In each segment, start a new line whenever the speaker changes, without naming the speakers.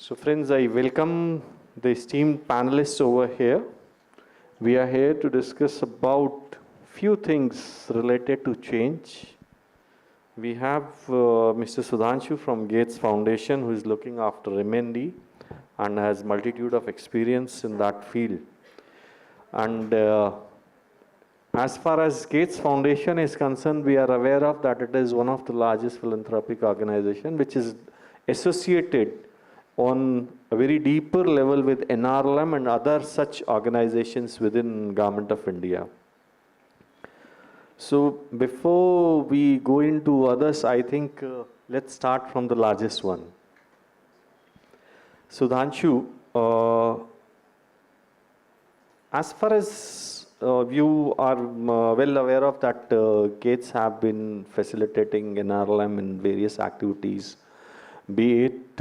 So friends, I welcome the esteemed panelists over here. We are here to discuss about few things related to change. We have Mr. Sudhanshu from Gates Foundation, who is looking after M&D and has multitude of experience in that field. And as far as Gates Foundation is concerned, we are aware of that it is one of the largest philanthropic organizations which is associated on a very deeper level with NRLM and other such organizations within Government of India. So before we go into others, I think let's start from the largest one. Sudhanshu, as far as you are well aware of that Gates have been facilitating NRLM in various activities, be it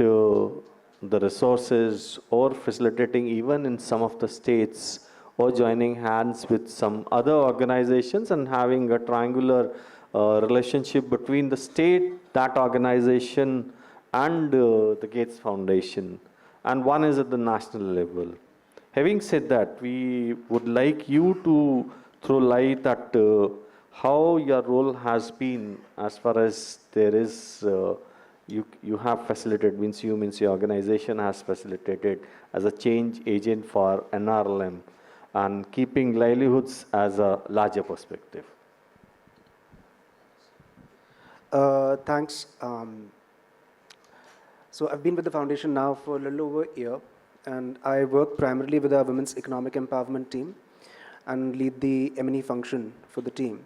the resources or facilitating even in some of the states or joining hands with some other organizations and having a triangular relationship between the state, that organization and the Gates Foundation, and one is at the national level. Having said that, we would like you to throw light at how your role has been as far as there is you have facilitated, means your organization has facilitated as a change agent for NRLM and keeping livelihoods as a larger perspective.
Thanks. So I've been with the foundation now for a little over a year, and I work primarily with our women's economic empowerment team and lead the M&E function for the team.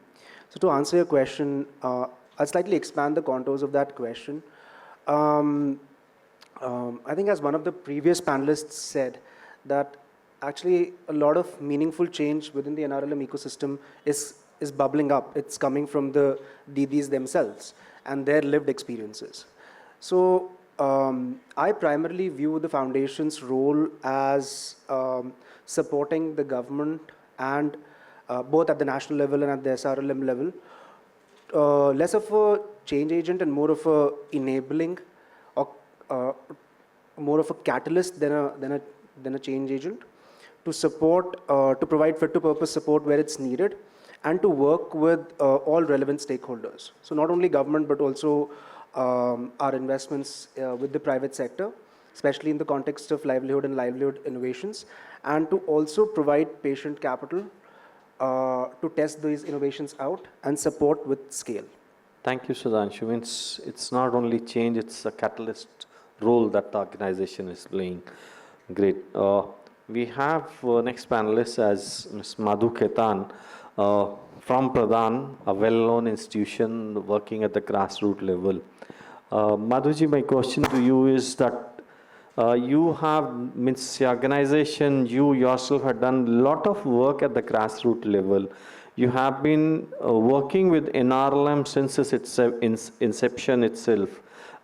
So to answer your question, I'll slightly expand the contours of that question. I think as one of the previous panelists said, that actually a lot of meaningful change within the NRLM ecosystem is bubbling up. It's coming from the Didis themselves and their lived experiences. So I primarily view the foundation's role as supporting the government and both at the national level and at the SRLM level, less of a change agent and more of a enabling or more of a catalyst than a change agent to support, to provide fit to purpose support where it's needed and to work with all relevant stakeholders. So not only government but also our investments with the private sector, especially in the context of livelihood and livelihood innovations, and to also provide patient capital to test these innovations out and support with scale.
Thank you, Sudhanshu. It's not only change, it's a catalyst role that the organization is playing. Great. We have next panelist as Ms. Madhu Ketan from Pradhan, a well-known institution working at the grassroots level. Madhuji, my question to you is that you have, means the organization, you yourself have done a lot of work at the grassroots level. You have been working with NRLM since its inception itself.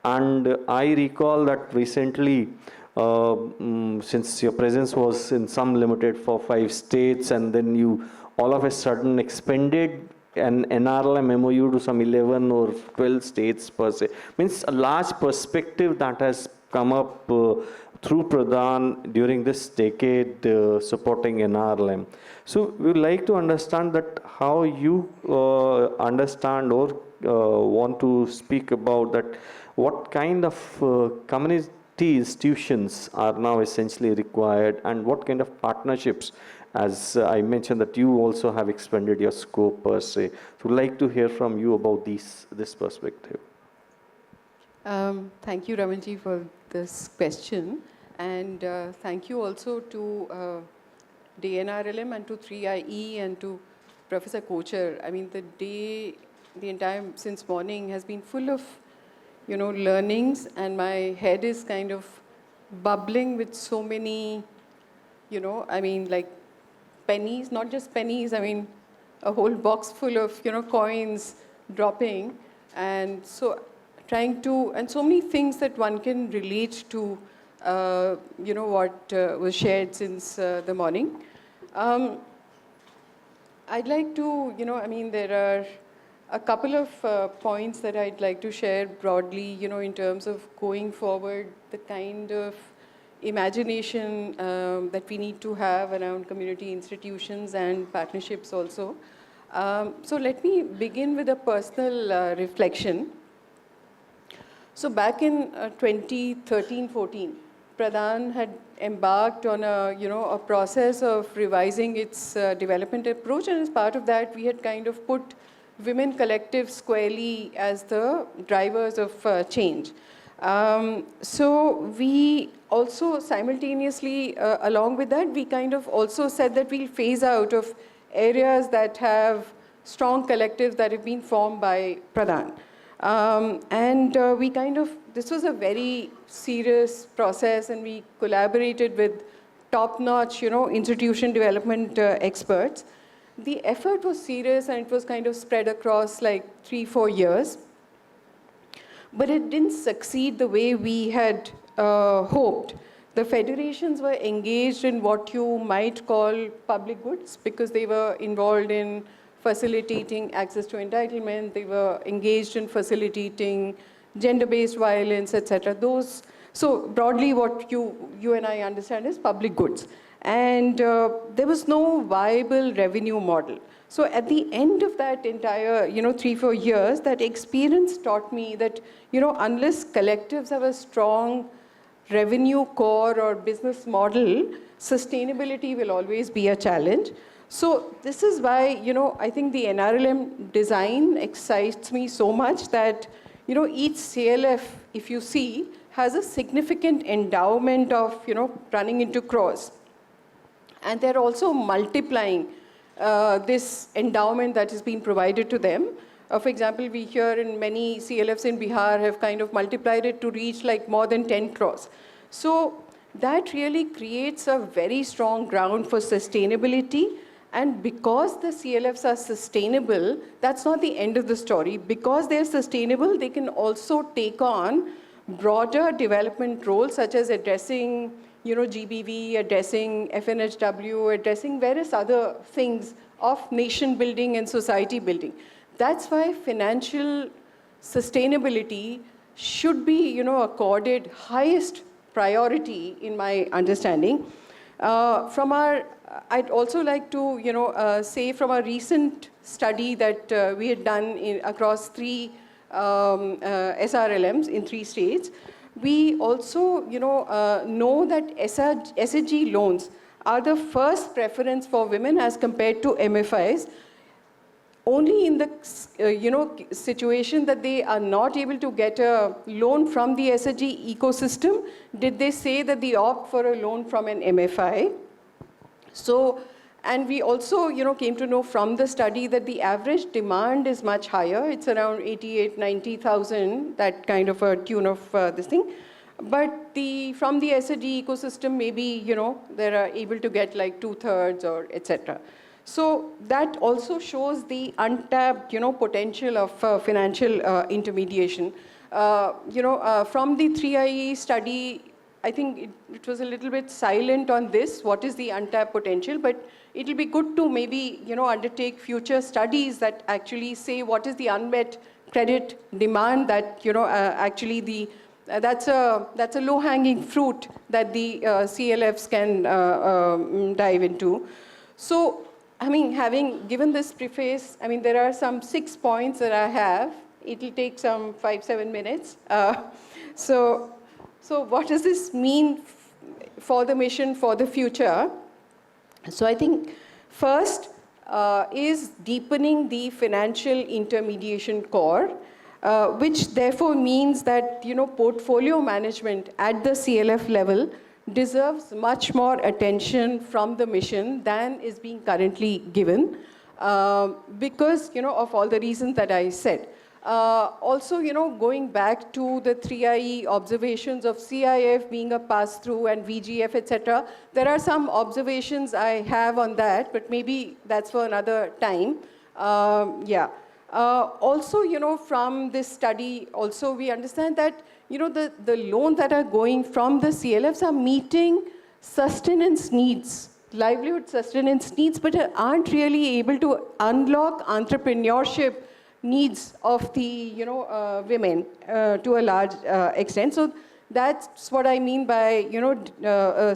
And I recall that recently, since your presence was in some limited for 5 states, and then you all of a sudden expanded an NRLM MOU to some 11 or 12 states per se. Means a large perspective that has come up through Pradhan during this decade supporting NRLM. So we would like to understand that how you understand or want to speak about that, what kind of community institutions are now essentially required and what kind of partnerships, as I mentioned that you also have expanded your scope per se. So we'd like to hear from you about this perspective.
Thank you, Ramanji, for this question. And thank you also to DAY-NRLM and to 3IE and to Professor Kochar. I mean, the entire, since morning has been full of, learnings, and my head is kind of bubbling with so many, like pennies, not just pennies, a whole box full of, coins dropping. And so trying to, and so many things that one can relate to, what was shared since the morning. I'd like to, there are a couple of points that I'd like to share broadly, in terms of going forward, the kind of imagination that we need to have around community institutions and partnerships also. So let me begin with a personal reflection. So back in 2013-14, Pradhan had embarked on a process of revising its development approach, and as part of that, we had kind of put women collectives squarely as the drivers of change. So we also simultaneously, along with that, we kind of also said that we'll phase out of areas that have strong collectives that have been formed by Pradhan. We kind of, this was a very serious process, and we collaborated with top-notch, institution development experts. The effort was serious, and it was kind of spread across like 3-4 years. But it didn't succeed the way we had hoped. The federations were engaged in what you might call public goods, because they were involved in facilitating access to entitlement, they were engaged in facilitating gender-based violence, etc. Those, so broadly what you and I understand is public goods. And there was no viable revenue model. So at the end of that entire, 3-4 years, that experience taught me that, unless collectives have a strong revenue core or business model, sustainability will always be a challenge. So this is why, I think the NRLM design excites me so much that, each CLF, if you see, has a significant endowment of, running into crores. And they're also multiplying this endowment that has been provided to them. For example, we hear in many CLFs in Bihar have kind of multiplied it to reach like more than 10 crores. So that really creates a very strong ground for sustainability. And because the CLFs are sustainable, that's not the end of the story. Because they're sustainable, they can also take on broader development roles, such as addressing GBV, addressing FNHW, addressing various other things of nation building and society building. That's why financial sustainability should be, accorded highest priority in my understanding. I'd also like to, say from a recent study that we had done across 3 SRLMs in 3 states, we also, know that SHG loans are the first preference for women as compared to MFIs. Only in the, situation that they are not able to get a loan from the SHG ecosystem did they say that they opt for a loan from an MFI. So, and we also, came to know from the study that the average demand is much higher. It's around 88,000-90,000, that kind of a tune of this thing. But from the SHG ecosystem, maybe, they are able to get like 2/3 or etc. So that also shows the untapped, potential of financial intermediation. From the 3IE study, I think it was a little bit silent on this, what is the untapped potential, but it'll be good to maybe, undertake future studies that actually say what is the unmet credit demand that, actually that's a low-hanging fruit that the CLFs can dive into. So, I mean, having given this preface, I mean, there are some 6 points that I have. It'll take some 5-7 minutes. So what does this mean for the mission for the future? So I think first is deepening the financial intermediation core, which therefore means that, portfolio management at the CLF level deserves much more attention from the mission than is being currently given, because, of all the reasons that I said. Also, going back to the 3IE observations of CIF being a pass-through and VGF, etc., there are some observations I have on that, but maybe that's for another time. Also, from this study, also we understand that, the loans that are going from the CLFs are meeting sustenance needs, livelihood sustenance needs, but aren't really able to unlock entrepreneurship needs of the women to a large extent. So That's what I mean by,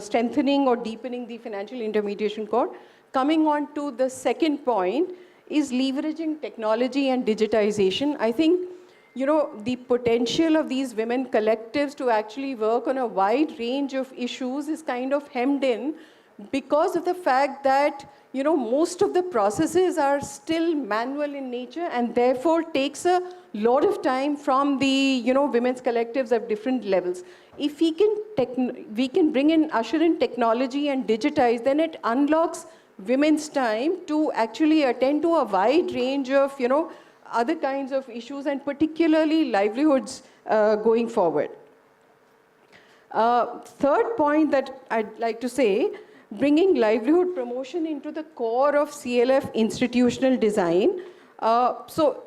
strengthening or deepening the financial intermediation core. Coming on to the second point is leveraging technology and digitization. I think, the potential of these women collectives to actually work on a wide range of issues is kind of hemmed in because of the fact that, most of the processes are still manual in nature and therefore takes a lot of time from the, women's collectives at different levels. If we can bring in, usher in technology and digitize, then it unlocks women's time to actually attend to a wide range of, other kinds of issues and particularly livelihoods going forward. Third point that I'd like to say, bringing livelihood promotion into the core of CLF institutional design. So,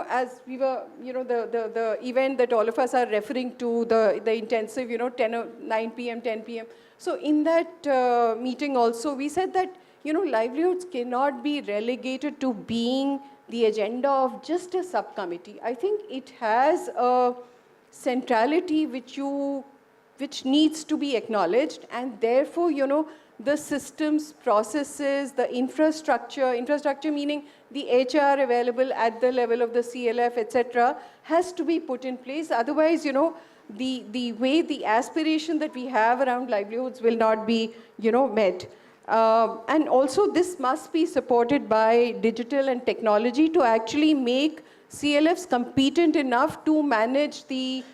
as we were, the event that all of us are referring to, the intensive, 9 p.m., 10 p.m. So in that meeting also, we said that, livelihoods cannot be relegated to being the agenda of just a subcommittee. I think it has a centrality which needs to be acknowledged, and therefore, the systems, processes, the infrastructure meaning the HR available at the level of the CLF, etc., has to be put in place. Otherwise, the way the aspiration that we have around livelihoods will not be, met. And also this must be supported by digital and technology to actually make CLFs competent enough to manage the,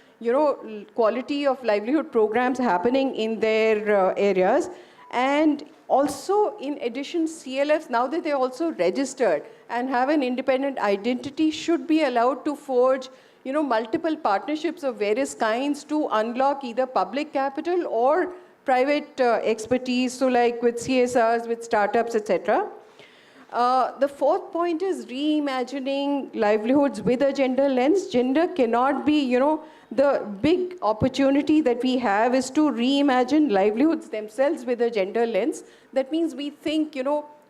quality of livelihood programs happening in their areas. And also, in addition, CLFs, now that they're also registered and have an independent identity, should be allowed to forge, multiple partnerships of various kinds to unlock either public capital or private expertise, so like with CSRs, with startups, etc. The fourth point is reimagining livelihoods with a gender lens. Gender cannot be, the big opportunity that we have is to reimagine livelihoods themselves with a gender lens. That means we think,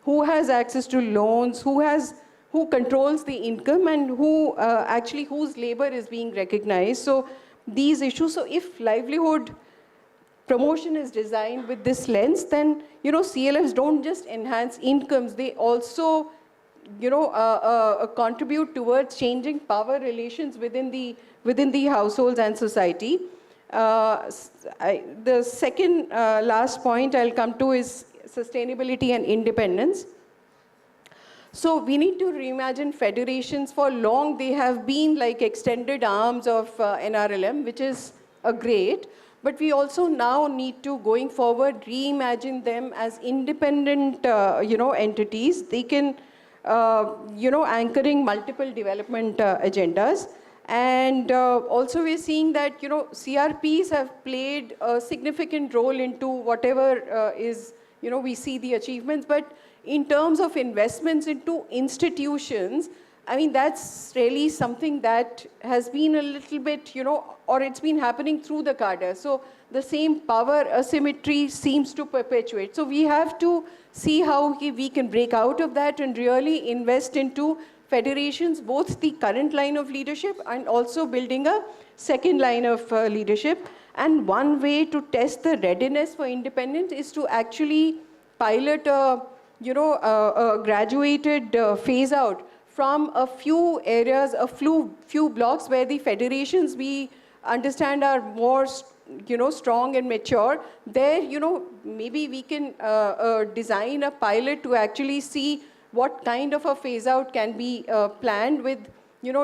who has access to loans, who controls the income, and who actually whose labor is being recognized. So these issues, so if livelihood promotion is designed with this lens, then, CLFs don't just enhance incomes, they also, contribute towards changing power relations within the households and society. The second last point I'll come to is sustainability and independence. So we need to reimagine federations. For long, they have been like extended arms of NRLM, which is a great. But we also now need to, going forward, reimagine them as independent, entities. They can, anchoring multiple development agendas. And also we're seeing that, CRPs have played a significant role into whatever is, we see the achievements. But in terms of investments into institutions, I mean, that's really something that has been a little bit, or it's been happening through the cadre. So the same power asymmetry seems to perpetuate. So we have to see how we can break out of that and really invest into federations, both the current line of leadership and also building a second line of leadership. And one way to test the readiness for independence is to actually pilot a graduated phase out from a few areas, a few blocks where the federations we understand are more, strong and mature. There, maybe we can design a pilot to actually see what kind of a phase out can be planned with,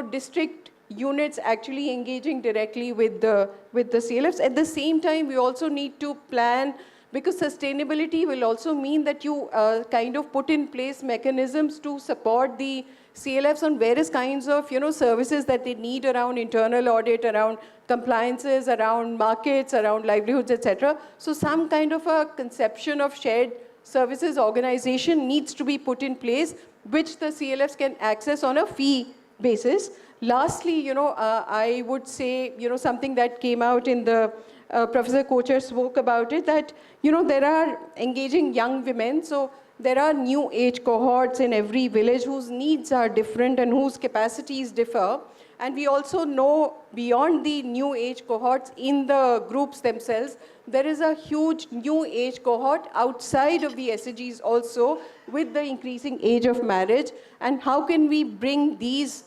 district units actually engaging directly with the CLFs. At the same time, we also need to plan, because sustainability will also mean that you kind of put in place mechanisms to support the CLFs on various kinds of, services that they need around internal audit, around compliances, around markets, around livelihoods, etc. So some kind of a conception of shared services organization needs to be put in place, which the CLFs can access on a fee basis. Lastly, I would say, something that came out in the Professor Kocher spoke about it, that, there are engaging young women. So there are new age cohorts in every village whose needs are different and whose capacities differ. And we also know beyond the new age cohorts in the groups themselves, there is a huge new age cohort outside of the SAGs also with the increasing age of marriage. And how can we bring these,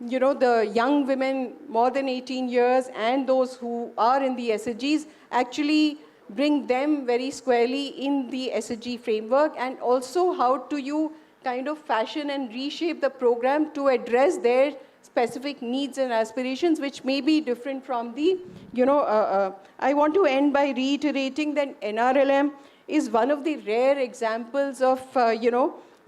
the young women more than 18 years and those who are in the SAGs, actually bring them very squarely in the SAG framework? And also, how do you kind of fashion and reshape the program to address their specific needs and aspirations, which may be different from the, I want to end by reiterating that NRLM is one of the rare examples of,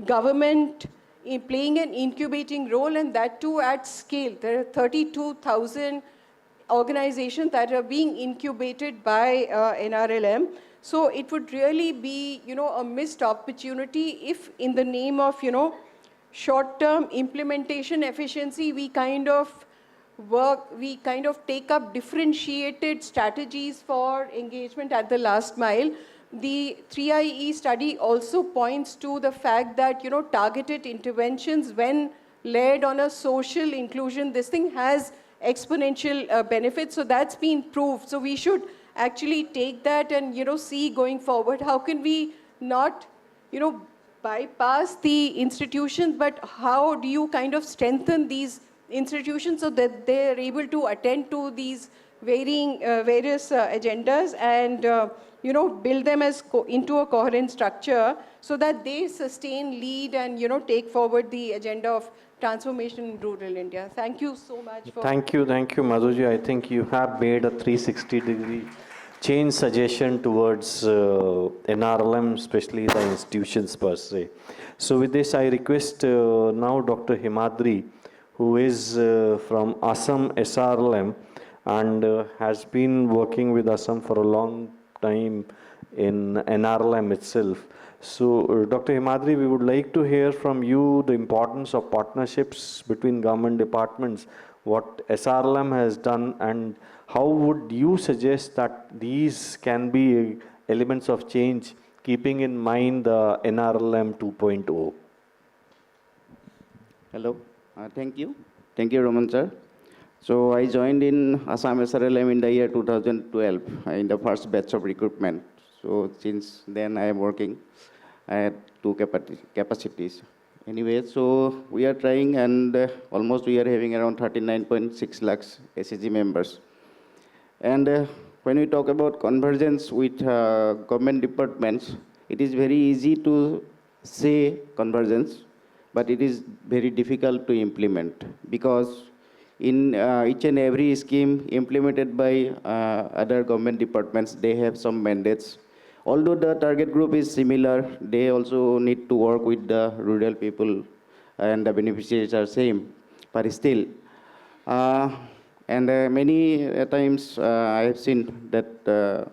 government in playing an incubating role, and that too at scale. There are 32,000 organizations that are being incubated by NRLM. So it would really be, a missed opportunity if in the name of, short-term implementation efficiency, we kind of take up differentiated strategies for engagement at the last mile. The 3IE study also points to the fact that, targeted interventions, when layered on a social inclusion, this thing has exponential benefits. So that's been proved. So we should actually take that and, see going forward, how can we not, bypass the institutions, but how do you kind of strengthen these institutions so that they're able to attend to these various agendas and build them as into a coherent structure so that they sustain, lead, and take forward the agenda of transformation in rural India. Thank you so much for...
Thank you, Madhuji. I think you have made a 360-degree change suggestion towards NRLM, especially the institutions per se. So with this, I request now Dr. Himadri, who is from Assam SRLM and has been working with Assam for a long time in NRLM itself. So Dr. Himadri, we would like to hear from you the importance of partnerships between government departments, what SRLM has done, and how would you suggest that these can be elements of change, keeping in mind the NRLM 2.0?
Hello, thank you. Thank you, Roman sir. So I joined in Assam SRLM in the year 2012 in the first batch of recruitment. So since then I am working at two capacities. Anyway, so we are trying, and almost we are having around 39.6 lakhs SAG members. And when we talk about convergence with government departments, it is very easy to say convergence, but it is very difficult to implement, because in each and every scheme implemented by other government departments, they have some mandates. Although the target group is similar, they also need to work with the rural people and the beneficiaries are same, but still. And many times I have seen that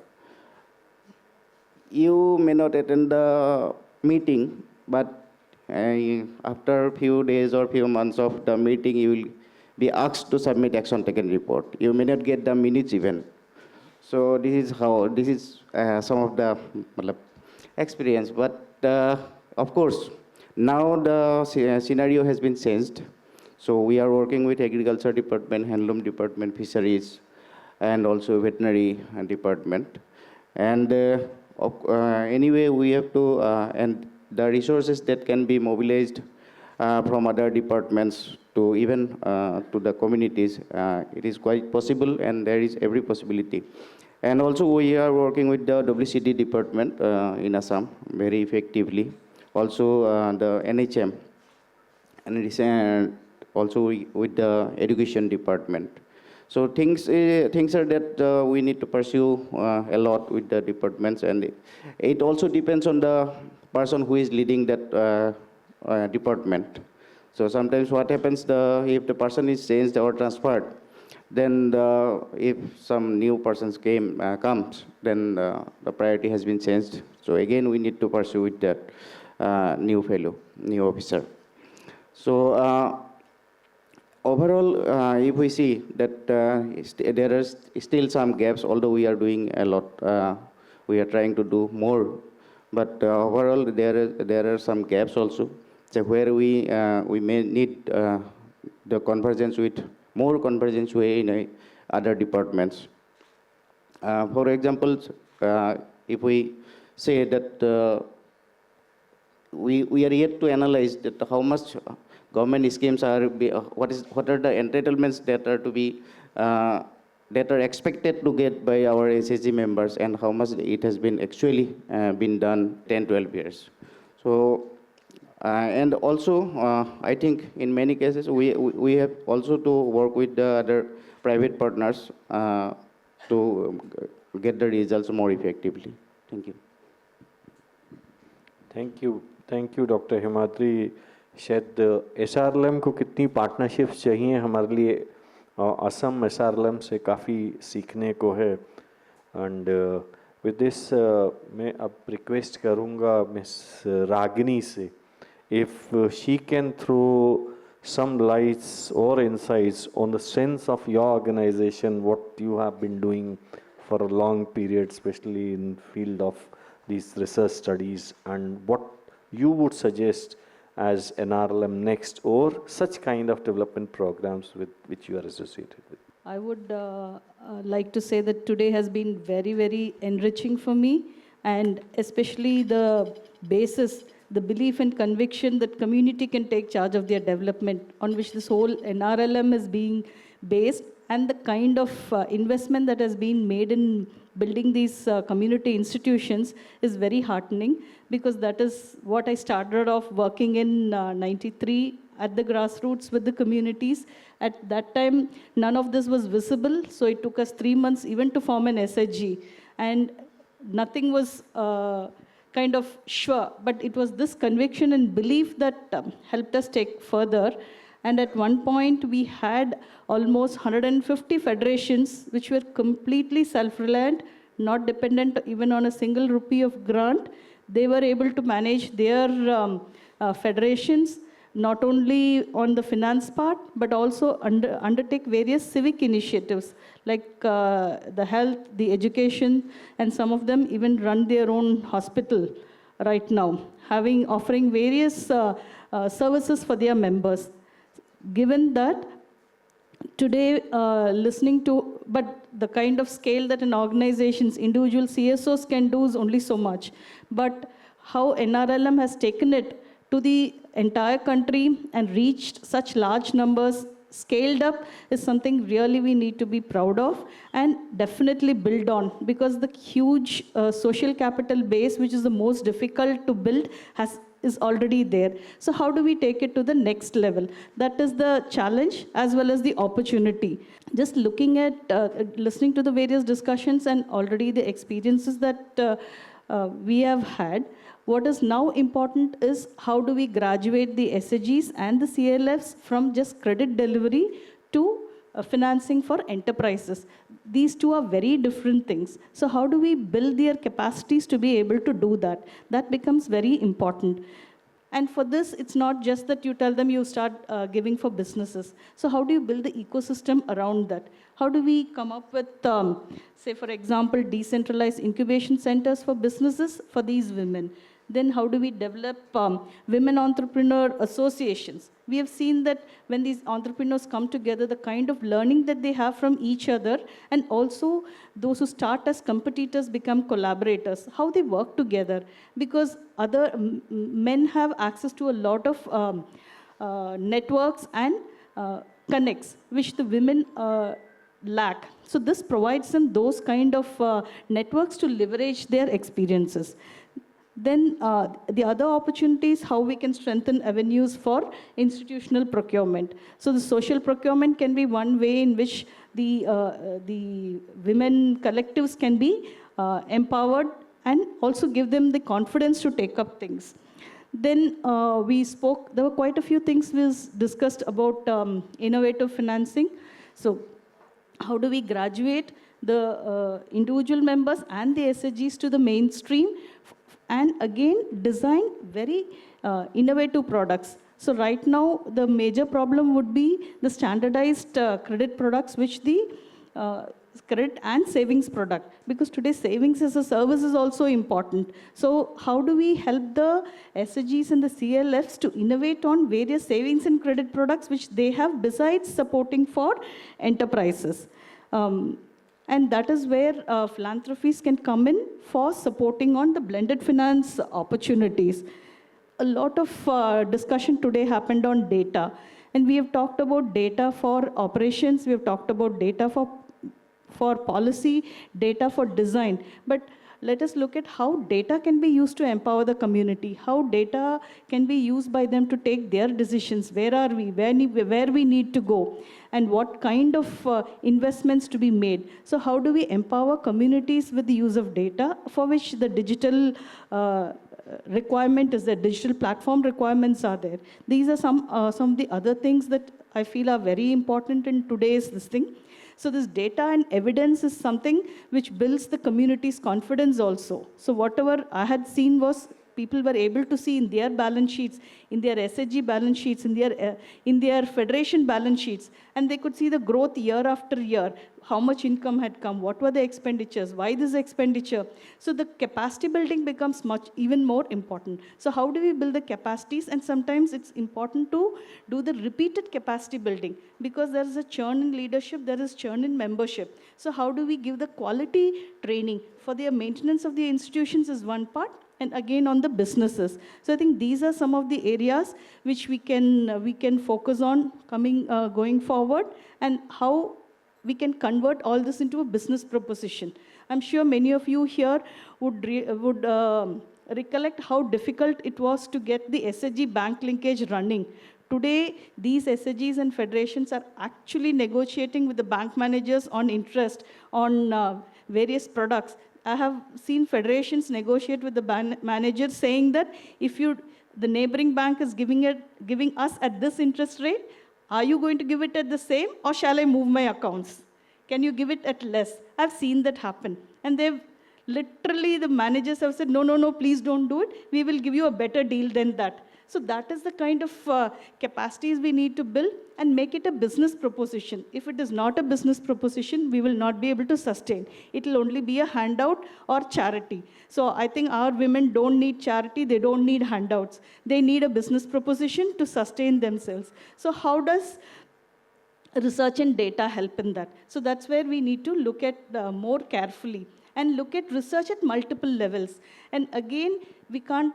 you may not attend the meeting, but after a few days or few months of the meeting, you will be asked to submit action taken report. You may not get the minutes even. So this is some of the experience. But of course, now the scenario has been changed. So we are working with agriculture department, handloom department, fisheries, and also veterinary department. And anyway, we have to, and the resources that can be mobilized from other departments to even to the communities, it is quite possible, and there is every possibility. And also we are working with the WCD department in Assam very effectively. Also the NHM, and also with the education department. So things are that we need to pursue a lot with the departments, and it also depends on the person who is leading that department. So sometimes what happens, if the person is changed or transferred, then if some new persons comes, then the priority has been changed. So again, we need to pursue with that new fellow, new officer. So overall, if we see that there are still some gaps, although we are doing a lot, we are trying to do more But overall, there are some gaps also. So where we may need the convergence with more convergence way in other departments. For example, if we say that we are yet to analyze that how much government schemes what are the entitlements that are to be that are expected to get by our SSG members, and how much it has been actually been done 10-12 years. So and also I think in many cases we have also to work with the other private partners to get the results more effectively. Thank you.
Thank you doctor Himadri. शायद SRLM को कितनी partnerships चाहिए हमारे लिए. Assam SRLM से काफ़ी सीखने को है. एंड विद दिस मैं अब रिक्वेस्ट करूँगा मिस रागिनी से, if she can throw some lights or insights on the sense of your organization, what you have been doing for a long period, especially in field of these research studies, and what you would suggest as NRLM next, or such kind of development programs with which you are associated with.
I would like to say that today has been very, very enriching for me, and especially the basis, the belief and conviction that community can take charge of their development, on which this whole NRLM is being based, and the kind of investment that has been made in building these community institutions is very heartening, because that is what I started off working in 93 at the grassroots with the communities. At that time, none of this was visible, so it took us 3 months even to form an SHG, and nothing was kind of sure, but it was this conviction and belief that helped us take further. And at one point, we had almost 150 federations which were completely self-reliant, not dependent even on a single rupee of grant. They were able to manage their federations, not only on the finance part, but also undertake various civic initiatives like the health, the education, and some of them even run their own hospital right now, offering various services for their members. Given that, today, but the kind of scale that an organization's individual CSOs can do is only so much. But how NRLM has taken it to the entire country and reached such large numbers, scaled up, is something really we need to be proud of and definitely build on, because the huge social capital base, which is the most difficult to build, is already there. So how do we take it to the next level? That is the challenge as well as the opportunity. Just looking at, listening to the various discussions and already the experiences that we have had, what is now important is how do we graduate the SHGs and the CLFs from just credit delivery to financing for enterprises. These two are very different things. So how do we build their capacities to be able to do that? That becomes very important. And for this, it's not just that you tell them you start giving for businesses. So how do you build the ecosystem around that? How do we come up with, say, for example, decentralized incubation centers for businesses for these women? Then how do we develop women entrepreneur associations? We have seen that when these entrepreneurs come together, the kind of learning that they have from each other, and also those who start as competitors become collaborators, how they work together. Because other men have access to a lot of networks and connects, which the women lack. So this provides them those kind of networks to leverage their experiences. Then the other opportunity is how we can strengthen avenues for institutional procurement. So the social procurement can be one way in which the women collectives can be empowered and also give them the confidence to take up things. Then there were quite a few things we discussed about innovative financing. So how do we graduate the individual members and the SHGs to the mainstream? And again, design very innovative products. So right now, the major problem would be the standardized credit products which the credit and savings product, because today savings as a service is also important. So how do we help the SHGs and the CLFs to innovate on various savings and credit products which they have besides supporting for enterprises? And that is where philanthropies can come in for supporting on the blended finance opportunities. A lot of discussion today happened on data. And we have talked about data for operations, we have talked about data for policy, data for design. But let us look at how data can be used to empower the community, how data can be used by them to take their decisions. Where are we, where we need to go, and what kind of investments to be made. So how do we empower communities with the use of data, for which the digital requirement is that digital platform requirements are there. These are some of the other things that I feel are very important in today's this thing. So this data and evidence is something which builds the community's confidence also. So whatever I had seen was people were able to see in their balance sheets, in their SHG balance sheets, in their federation balance sheets, and they could see the growth year after year, how much income had come, what were the expenditures, why this expenditure. So the capacity building becomes even more important. So how do we build the capacities? And sometimes it's important to do the repeated capacity building, because there is a churn in leadership, there is churn in membership. So how do we give the quality training for the maintenance of the institutions is one part, and again on the businesses. So I think these are some of the areas which we can focus on going forward, and how we can convert all this into a business proposition. I'm sure many of you here would recollect how difficult it was to get the SHG bank linkage running. Today, these SHGs and federations are actually negotiating with the bank managers on interest on various products. I have seen federations negotiate with the managers saying that if the neighboring bank is giving us at this interest rate, are you going to give it at the same, or shall I move my accounts? Can you give it at less? I've seen that happen. And they've literally, the managers have said, no, please don't do it. We will give you a better deal than that. So that is the kind of capacities we need to build and make it a business proposition. If it is not a business proposition, we will not be able to sustain. It will only be a handout or charity. So I think our women don't need charity, they don't need handouts. They need a business proposition to sustain themselves. So how does research and data help in that? So that's where we need to look at more carefully and look at research at multiple levels. And again, we can't,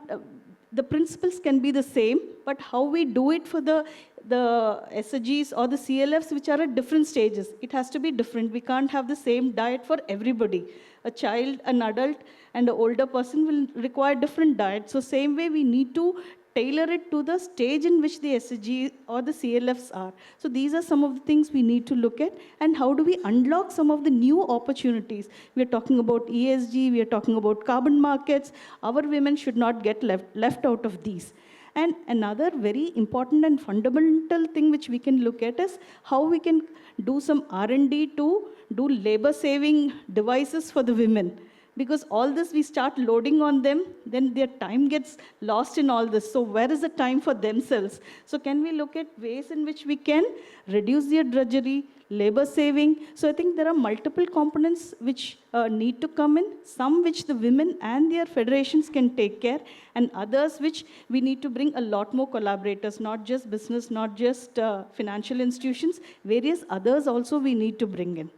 the principles can be the same, but how we do it for the SHGs or the CLFs, which are at different stages, it has to be different. We can't have the same diet for everybody. A child, an adult, and an older person will require different diets. So same way, we need to tailor it to the stage in which the SHG or the CLFs are. So these are some of the things we need to look at, and how do we unlock some of the new opportunities. We are talking about ESG, we are talking about carbon markets. Our women should not get left out of these. And another very important and fundamental thing which we can look at is how we can do some R&D to do labor-saving devices for the women. Because all this we start loading on them, then their time gets lost in all this. So where is the time for themselves? So can we look at ways in which we can reduce their drudgery, labor saving? So I think there are multiple components which need to come in, some which the women and their federations can take care, and others which we need to bring a lot more collaborators, not just business, not just financial institutions, various others also we need to bring in.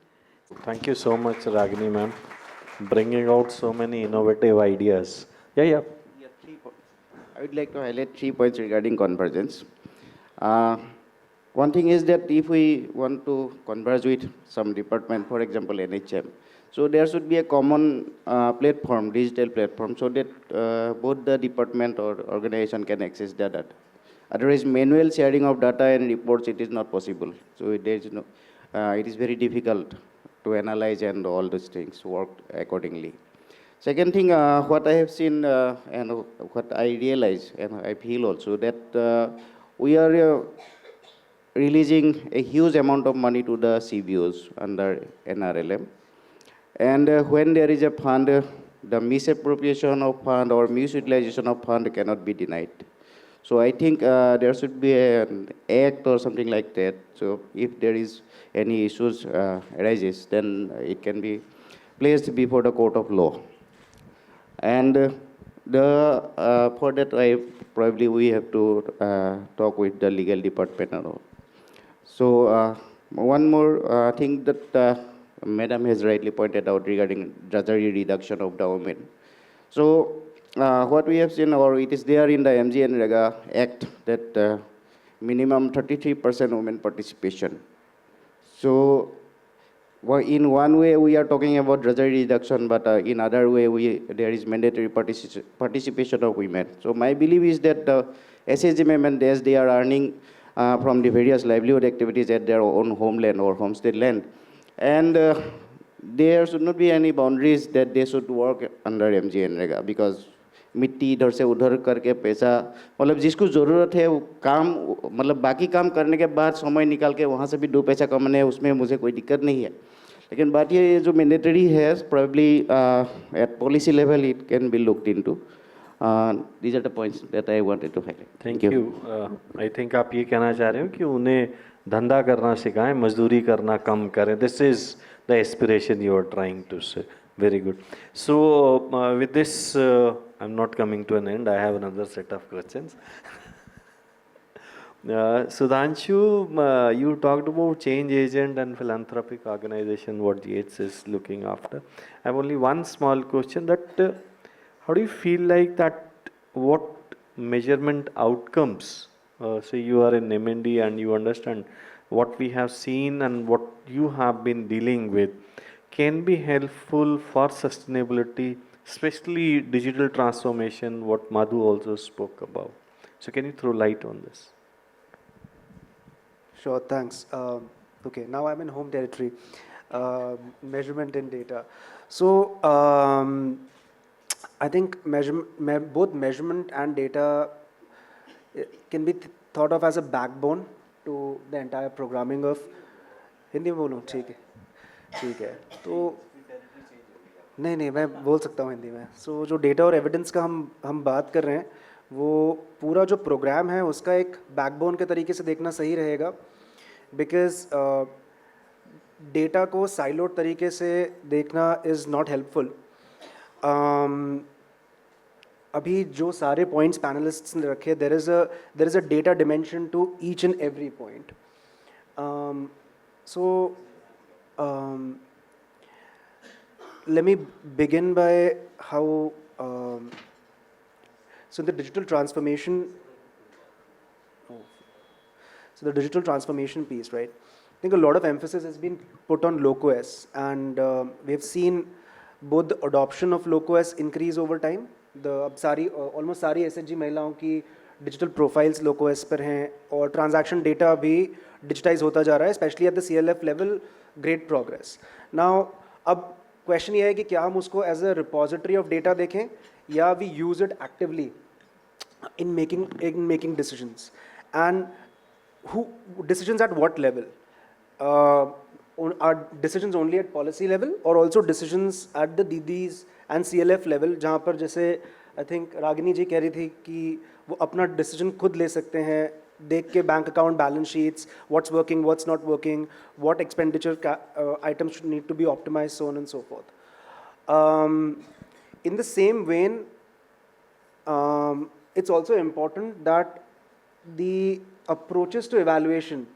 Thank you so much, Ragini ma'am, bringing out so many innovative ideas. Yeah.
I would like to highlight 3 points regarding convergence. One thing is that if we want to converge with some department, for example, NHM, so there should be a common platform, digital platform, so that both the department or organization can access the data. Otherwise, manual sharing of data and reports, it is not possible. So there is no, it is very difficult to analyze and all those things work accordingly. Second thing, what I have seen and what I realize and I feel also that we are releasing a huge amount of money to the CBOs under NRLM. And when there is a fund, the misappropriation of fund or misutilization of fund cannot be denied. So I think there should be an act or something like that. So if there is any issues arises, then it can be placed before the court of law. And for that, probably we have to talk with the legal department and all. So one more thing that Madam has rightly pointed out regarding drudgery reduction of the women. So what we have seen, or it is there in the MGNREGA Act, that minimum 33% women participation. So in one way we are talking about drudgery reduction, but in other way there is mandatory participation of women. So my belief is that the SHG women, as they are earning from the various livelihood activities at their own homeland or homestead land, and there should not be any boundaries that they should work under MGNREGA, because मिट्टी इधर से उधर करके पैसा, मतलब जिसको ज़रूरत है वो काम, मतलब बाकी काम करने के बाद समय निकाल के वहाँ से भी 2 पैसा कमाने, उसमें मुझे कोई दिक्कत नहीं है. लेकिन बात ये जो मैंडेटरी है, probably at policy level it can be looked into. These are the points that I wanted to highlight.
Thank you. I think आप ये कहना चाह रहे हो कि उन्हें धंधा करना सिखाएं, मजदूरी करना कम करें. This is the aspiration you are trying to say. Very good. So with this, I'm not coming to an end. I have another set of questions. Sudhanshu, you talked about change agent and philanthropic organization, what GH is looking after. I have only one small question, that how do you feel like that, what measurement outcomes, say you are in MND and you understand what we have seen and what you have been dealing with, can be helpful for sustainability, especially digital transformation, what Madhu also spoke about. So can you throw light on this?
Sure, thanks. Okay, now I'm in home territory. Measurement in data. So I think both measurement and data can be thought of as a backbone to the entire programming of. Hindi में बोलूँ, ठीक है, ठीक है. तो नहीं मैं बोल सकता हूँ हिंदी में. सो जो डेटा और एविडेंस का हम बात कर रहे हैं, वो पूरा जो प्रोग्राम है उसका एक बैकबोन के तरीके से देखना सही रहेगा, बिकॉज डेटा को साइलोड तरीके से देखना इज़ नॉट हेल्पफुल. अभी जो सारे पॉइंट्स पैनलिस्ट्स ने रखे, there is a data dimension to each and every point. So let me begin by how, so the digital transformation, so the digital transformation piece, right? I think a lot of emphasis has been put on LoCOS, and we have seen both the adoption of LoCOS increase over time. Almost सारी SHG महिलाओं की digital profiles LoCOS पर हैं, और transaction data भी digitize होता जा रहा है, especially at the CLF level. Great progress. Now, अब question ये है कि क्या हम उसको as a repository of data देखें, या we use it actively in making decisions, and decisions at what level? Are decisions only at policy level, or also decisions at the DDs and CLF level, जहाँ पर जैसे I think Ragini जी कह रही थी कि वो अपना decision खुद ले सकते हैं, देख के bank account balance sheets, what's working, what's not working, what expenditure items should need to be optimized, so on and so forth. In the same vein, it's also important that the approaches to evaluation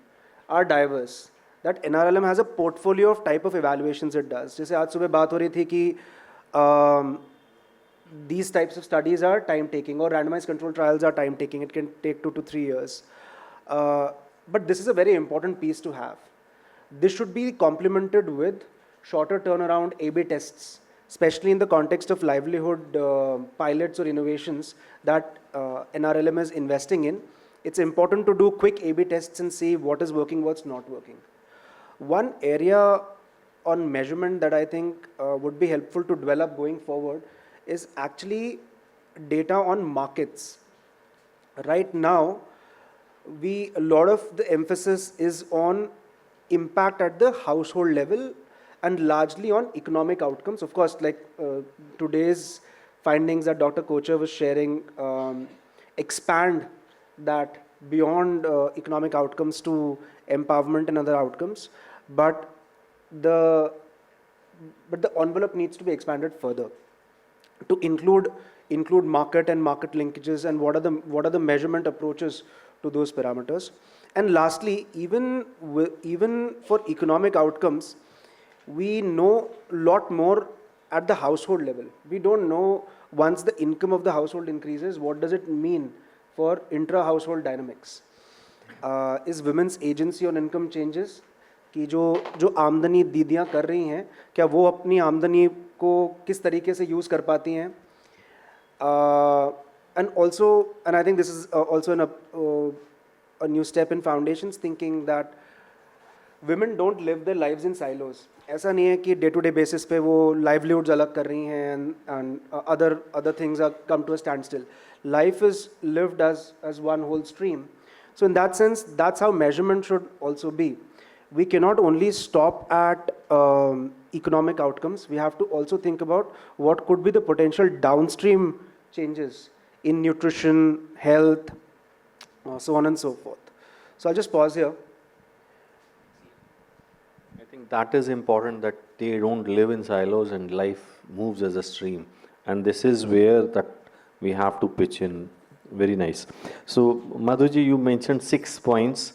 are diverse. That NRLM has a portfolio of type of evaluations it does. जैसे आज सुबह बात हो रही थी कि these types of studies are time taking, or randomized control trials are time taking. It can take 2 to 3 years. But this is a very important piece to have. This should be complemented with shorter turnaround A/B tests, especially in the context of livelihood pilots or innovations that NRLM is investing in. It's important to do quick A/B tests and see what is working, what's not working. One area on measurement that I think would be helpful to develop going forward is actually data on markets. Right now, a lot of the emphasis is on impact at the household level and largely on economic outcomes. Of course, like today's findings that Dr. Kocher was sharing expand that beyond economic outcomes to empowerment and other outcomes, but the envelope needs to be expanded further to include market and market linkages, and what are the measurement approaches to those parameters. And lastly, even for economic outcomes, we know a lot more at the household level. We don't know, once the income of the household increases, what does it mean for intra-household dynamics. Is women's agency on income changes? कि जो आमदनी दीदियाँ कर रही हैं, क्या वो अपनी आमदनी को किस तरीके से यूज़ कर पाती हैं? And I think this is also a new step in foundations, thinking that women don't live their lives in silos. ऐसा नहीं है कि डे टू डे बेसिस पे वो livelihoods अलग कर रही हैं and other things are come to a standstill. Life is lived as one whole stream. So in that sense, that's how measurement should also be. We cannot only stop at economic outcomes. We have to also think about what could be the potential downstream changes in nutrition, health, so on and so forth. So I'll just pause here.
I think that is important, that they don't live in silos and life moves as a stream. And this is where that we have to pitch in. Very nice. So Madhuji, you mentioned 6 points,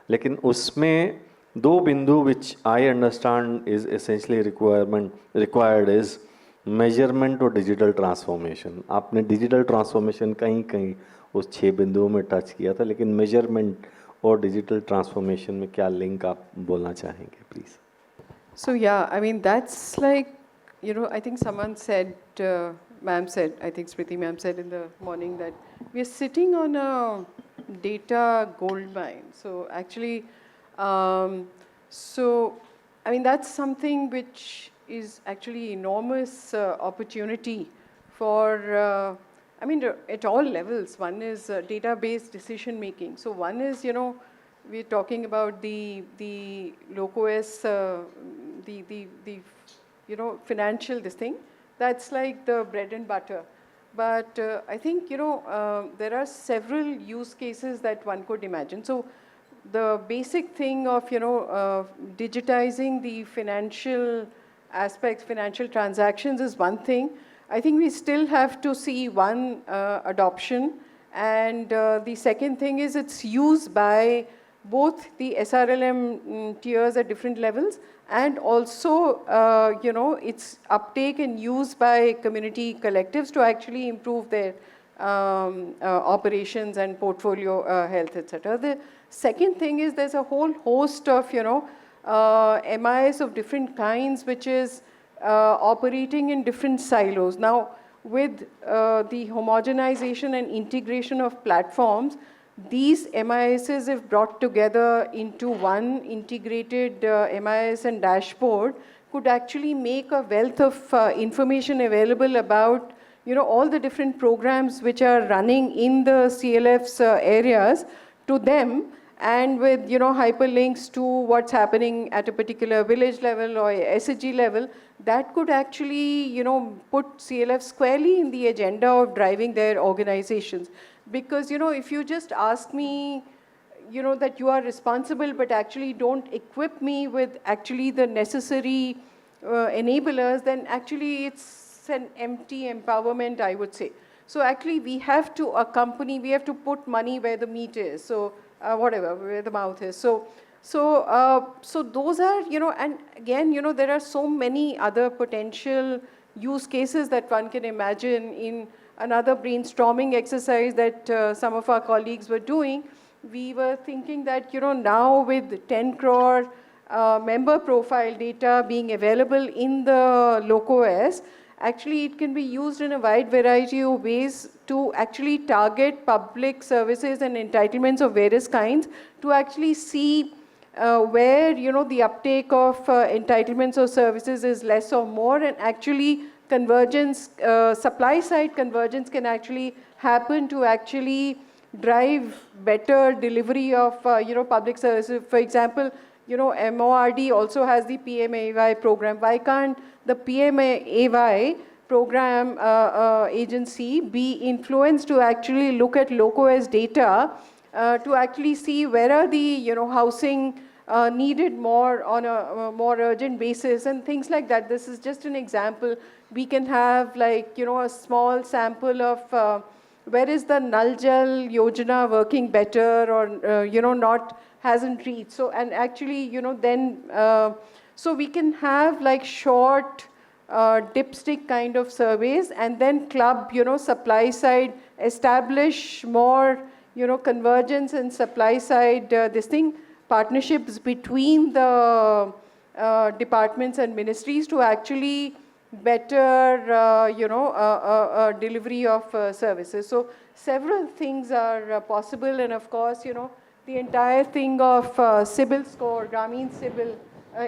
लेकिन उसमें 2 बिंदु which I understand is essentially required is measurement और digital transformation. आपने digital transformation कहीं उस 6 बिंदुओं में touch किया था, लेकिन measurement और digital transformation में क्या link आप बोलना चाहेंगे, please?
So yeah, I mean, that's like, you know, I think someone said, ma'am said, I think Smriti ma'am said in the morning that we are sitting on a data gold mine. So actually, so I mean, that's something which is actually enormous opportunity for, I mean, at all levels. One is data-based decision making. So one is, you know, we're talking about the LocOS, the you know, financial this thing. That's like the bread and butter. But I think, you know, there are several use cases that one could imagine. So the basic thing of, you know, digitizing the financial aspects, financial transactions is one thing. I think we still have to see one adoption. And the second thing is its use by both the SRLM tiers at different levels, and also, you know, its uptake and use by community collectives to actually improve their operations and portfolio health, etc. The second thing is there's a whole host of, you know, MIS of different kinds, which is operating in different silos. Now, with the homogenization and integration of platforms, these MISs, if brought together into one integrated MIS and dashboard, could actually make a wealth of information available about, you know, all the different programs which are running in the CLF's areas to them, and with, you know, hyperlinks to what's happening at a particular village level or SHG level, that could actually, you know, put CLF squarely in the agenda of driving their organizations. Because, you know, if you just ask me, you know, that you are responsible, but actually don't equip me with actually the necessary enablers, then actually it's an empty empowerment, I would say. So actually we have to accompany, we have to put money where the meat is. So whatever, where the mouth is. So those are, you know, and again, you know, there are so many other potential use cases that one can imagine. In another brainstorming exercise that some of our colleagues were doing, we were thinking that, you know, now with 10 crore member profile data being available in the LocOS, actually it can be used in a wide variety of ways to actually target public services and entitlements of various kinds, to actually see where, you know, the uptake of entitlements or services is less or more, and actually convergence, supply side convergence can actually happen to actually drive better delivery of, you know, public services. For example, you know, MORD also has the PMAY program. Why can't the PMAY program agency be influenced to actually look at LocOS data to actually see where are the housing needed more on a more urgent basis and things like that. This is just an example. We can have like a small sample of where is the Nal Jal Yojana working better or not hasn't reached. So and actually then so we can have like short dipstick kind of surveys and then club supply side, establish more convergence and supply side this thing, partnerships between the departments and ministries to actually better delivery of services. So several things are possible, and of course the entire thing of CIBIL score, Grameen CIBIL,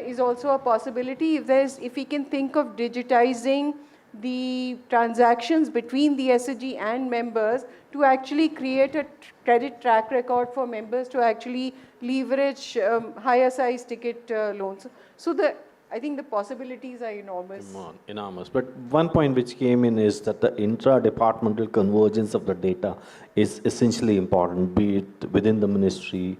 is also a possibility. If we can think of digitizing the transactions between the SHG and members to actually create a credit track record for members to actually leverage higher size ticket loans. So I think the possibilities are enormous.
Enormous. But one point which came in is that the intra-departmental convergence of the data is essentially important, be it within the ministry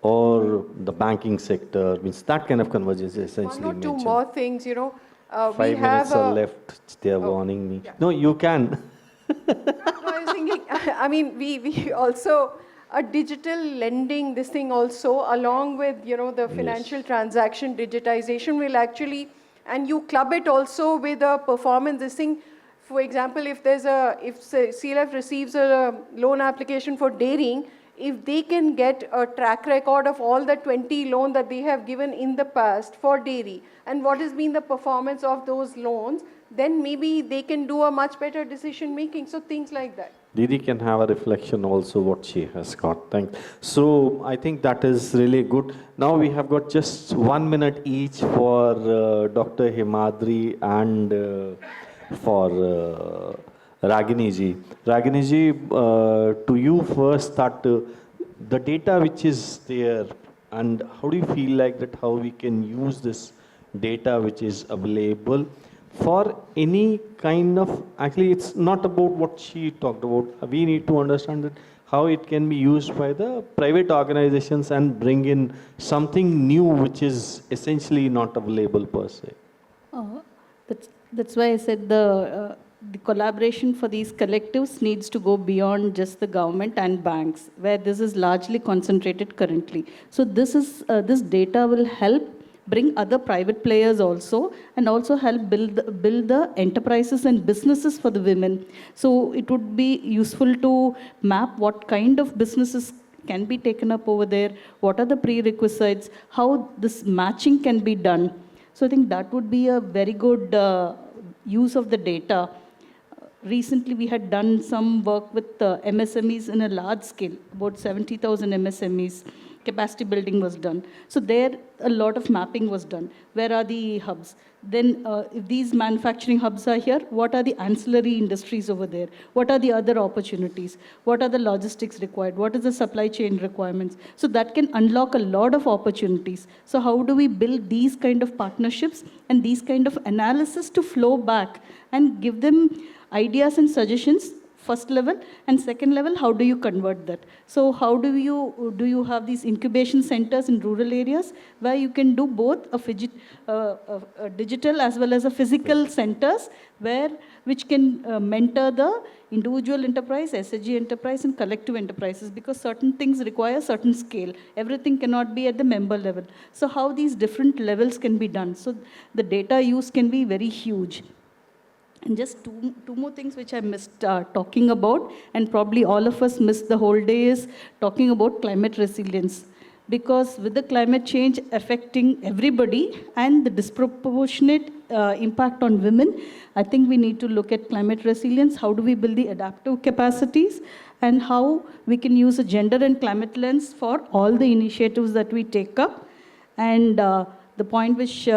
or the banking sector. Means that kind of convergence is essentially
One or two
mentioned.
more things,
5
we have
minutes are left. They are warning me.
yeah.
No, you can.
No, I was thinking, I mean, we also, a digital lending, this thing also, along with, the financial transaction digitization will actually, and you club it also with a performance, this thing. For example, if CLF receives a loan application for dairying, if they can get a track record of all the 20 loans that they have given in the past for dairy, and what has been the performance of those loans, then maybe they can do a much better decision making. So things like that.
Didi can have a reflection also what she has got. So I think that is really good. Now we have got just 1 minute each for Dr. Himadri and for Ragini ji. Ragini ji, to you first, that the data which is there, and how do you feel like that, how we can use this data which is available for any kind of, actually it's not about what she talked about, we need to understand that how it can be used by the private organizations and bring in something new which is essentially not available per se.
That's why I said the collaboration for these collectives needs to go beyond just the government and banks, where this is largely concentrated currently. So this data will help bring other private players also, and also help build the enterprises and businesses for the women. So it would be useful to map what kind of businesses can be taken up over there, what are the prerequisites, how this matching can be done. So I think that would be a very good use of the data. Recently, we had done some work with MSMEs in a large scale, about 70,000 MSMEs. Capacity building was done. So there, a lot of mapping was done. Where are the hubs? Then, if these manufacturing hubs are here, what are the ancillary industries over there? What are the other opportunities? What are the logistics required? What is the supply chain requirements? So that can unlock a lot of opportunities. So how do we build these kind of partnerships and these kind of analysis to flow back and give them ideas and suggestions? First level, and second level, how do you convert that? So how do you have these incubation centers in rural areas where you can do both a digital as well as a physical centers which can mentor the individual enterprise, SHG enterprise, and collective enterprises, because certain things require certain scale. Everything cannot be at the member level. So how these different levels can be done? So the data use can be very huge. And just two more things which I missed talking about, and probably all of us missed the whole day, is talking about climate resilience. Because with the climate change affecting everybody and the disproportionate impact on women, I think we need to look at climate resilience. How do we build the adaptive capacities, and how we can use a gender and climate lens for all the initiatives that we take up. And the point which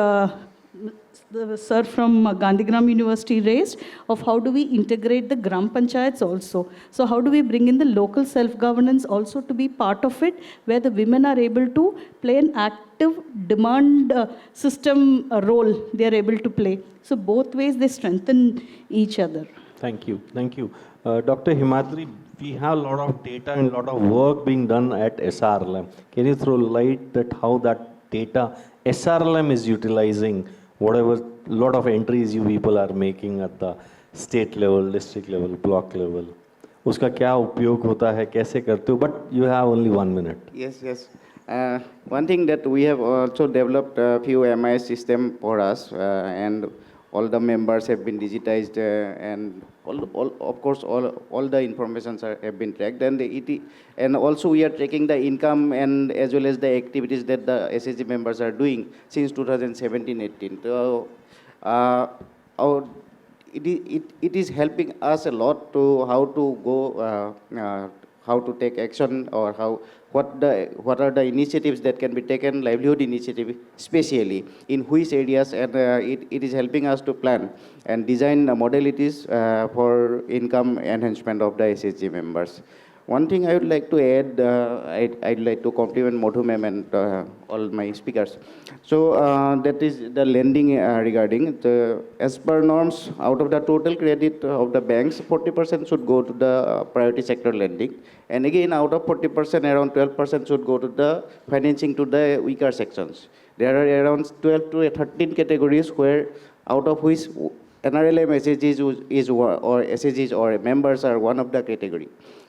the sir from Gandhigram University raised, of how do we integrate the Gram Panchayats also. So how do we bring in the local self-governance also to be part of it, where the women are able to play an active demand system role they are able to play. So both ways they strengthen each other.
Thank you. Thank you. Dr. Himadri, we have a lot of data and a lot of work being done at SRLM. Can you throw light that how that data SRLM is utilizing whatever lot of entries you people are making at the state level, district level, block level? उसका क्या उपयोग होता है, कैसे करते हो? But you have only 1 minute.
Yes, yes. One thing that we have also developed a few MIS system for us, and all the members have been digitized, and of course all the informations have been tracked, and also we are tracking the income and as well as the activities that the SHG members are doing since 2017-18. So, it is helping us a lot to how to go, how to take action, or what are the initiatives that can be taken, livelihood initiative especially, in which areas, and it is helping us to plan and design the modalities for income enhancement of the SHG members. One thing I would like to add, I'd like to compliment Madhu ma'am and all my speakers. So that is the lending regarding, as per norms, out of the total credit of the banks, 40% should go to the priority sector lending. And again, out of 40%, around 12% should go to the financing to the weaker sections. There are around 12 to 13 categories where, out of which NRLM SHGs or SHGs or members are one of the category.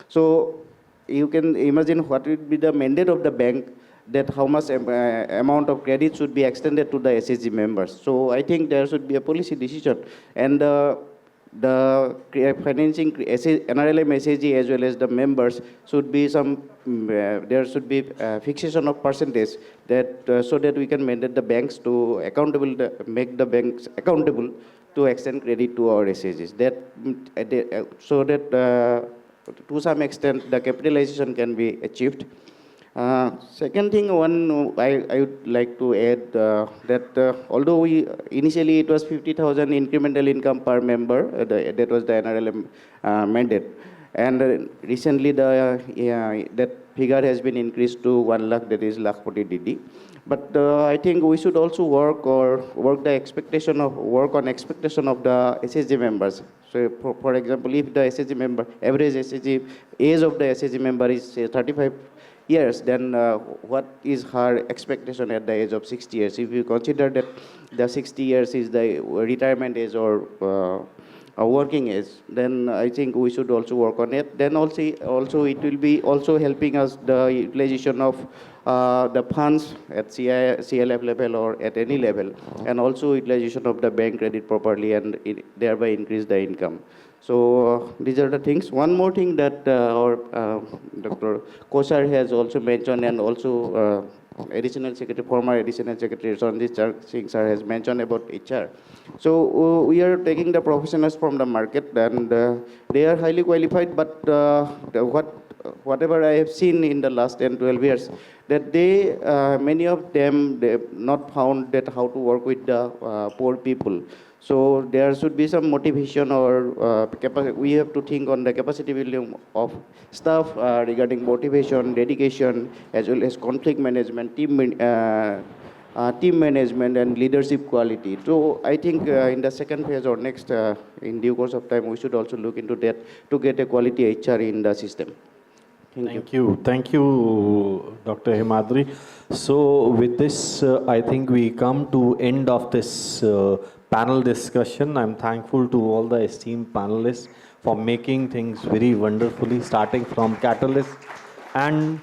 So you can imagine what would be the mandate of the bank, that how much amount of credit should be extended to the SHG members. So I think there should be a policy decision, and the financing NRLM SHG as well as the members should be some, there should be fixation of percentage, that so that we can mandate the banks to make the banks accountable to extend credit to our SHGs. So that to some extent the capitalization can be achieved. Second thing, I would like to add that although initially it was 50,000 incremental income per member, that was the NRLM mandate, and recently that figure has been increased to 1 lakh, that is lakh 40 DD. But I think we should also work on expectation of the SHG members. So for example, if the SHG member, average SHG age of the SHG member is say 35 years, then what is her expectation at the age of 60 years? If you consider that the 60 years is the retirement age or a working age, then I think we should also work on it. Then also it will be also helping us the utilization of the funds at CLF level or at any level, and also utilization of the bank credit properly, and thereby increase the income. So these are the things. One more thing that our Dr. Koshar has also mentioned, and also former additional secretary Sandeep Singh sir has mentioned about HR. So we are taking the professionals from the market, and they are highly qualified, but whatever I have seen in the last 10-12 years, that many of them, they have not found that how to work with the poor people. So there should be some motivation or we have to think on the capacity building of staff regarding motivation, dedication, as well as conflict management, team management, and leadership quality. So I think in the second phase or next, in due course of time, we should also look into that to get a quality HR in the system.
Thank you. Thank you, Dr. Himadri. So with this, I think we come to end of this panel discussion. I'm thankful to all the esteemed panelists for making things very wonderfully, starting from catalyst and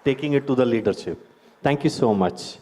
taking it to the leadership. Thank you so much.